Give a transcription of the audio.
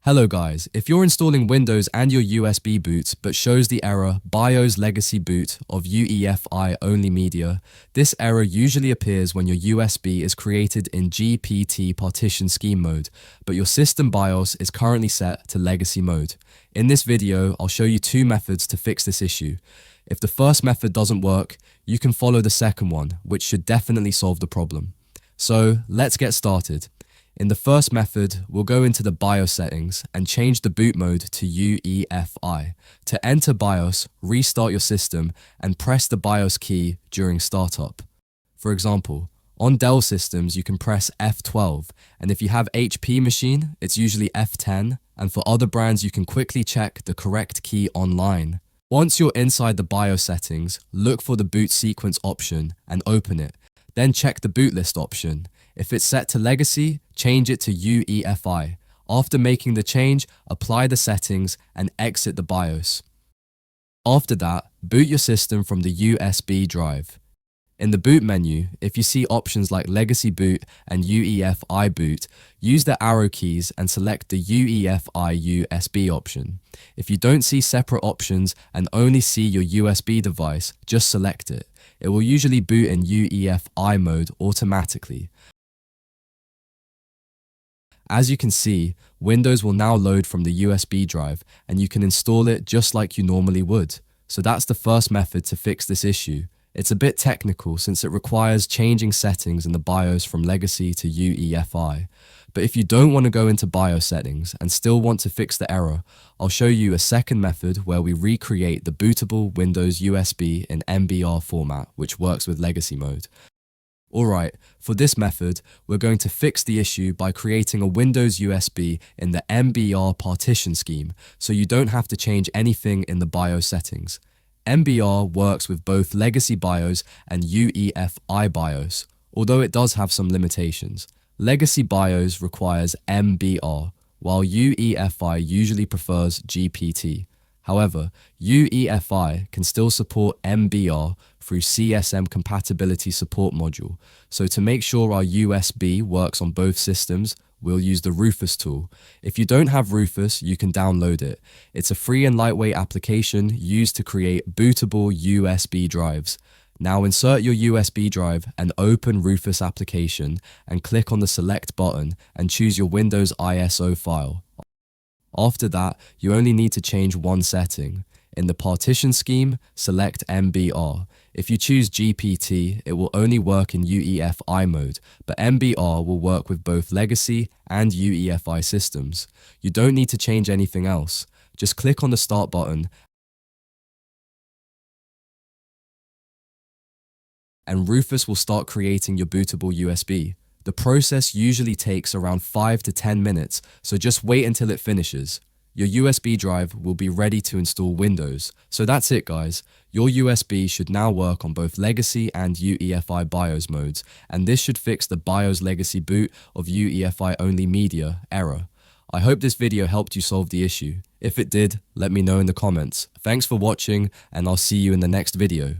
Hello guys, if you're installing Windows and your USB boot but shows the error BIOS legacy boot of UEFI-only media, this error usually appears when your USB is created in GPT partition scheme mode, but your system BIOS is currently set to legacy mode. In this video, I'll show you two methods to fix this issue. If the first method doesn't work, you can follow the second one, which should definitely solve the problem. So let's get started. In the first method, we'll go into the BIOS settings and change the boot mode to UEFI. To enter BIOS, restart your system and press the BIOS key during startup. For example, on Dell systems, you can press F12, and if you have HP machine, it's usually F10, and for other brands, you can quickly check the correct key online. Once you're inside the BIOS settings, look for the boot sequence option and open it. Then check the boot list option. If it's set to legacy, change it to UEFI. After making the change, apply the settings and exit the BIOS. After that, boot your system from the USB drive. In the boot menu, if you see options like legacy boot and UEFI boot, use the arrow keys and select the UEFI USB option. If you don't see separate options and only see your USB device, just select it. It will usually boot in UEFI mode automatically. As you can see, Windows will now load from the USB drive and you can install it just like you normally would. So that's the first method to fix this issue. It's a bit technical since it requires changing settings in the BIOS from legacy to UEFI. But if you don't want to go into BIOS settings and still want to fix the error, I'll show you a second method where we recreate the bootable Windows USB in MBR format, which works with legacy mode. Alright, for this method, we're going to fix the issue by creating a Windows USB in the MBR partition scheme, so you don't have to change anything in the BIOS settings. MBR works with both legacy BIOS and UEFI BIOS, although it does have some limitations. Legacy BIOS requires MBR, while UEFI usually prefers GPT. However, UEFI can still support MBR through CSM compatibility support module. So to make sure our USB works on both systems, we'll use the Rufus tool. If you don't have Rufus, you can download it. It's a free and lightweight application used to create bootable USB drives. Now insert your USB drive and open Rufus application and click on the select button and choose your Windows ISO file. After that, you only need to change one setting. In the partition scheme, select MBR. If you choose GPT, it will only work in UEFI mode, but MBR will work with both legacy and UEFI systems. You don't need to change anything else. Just click on the start button and Rufus will start creating your bootable USB. The process usually takes around 5 to 10 minutes, so just wait until it finishes. Your USB drive will be ready to install Windows. So that's it guys, your USB should now work on both legacy and UEFI BIOS modes, and this should fix the BIOS legacy boot of UEFI only media error. I hope this video helped you solve the issue. If it did, let me know in the comments. Thanks for watching and I'll see you in the next video.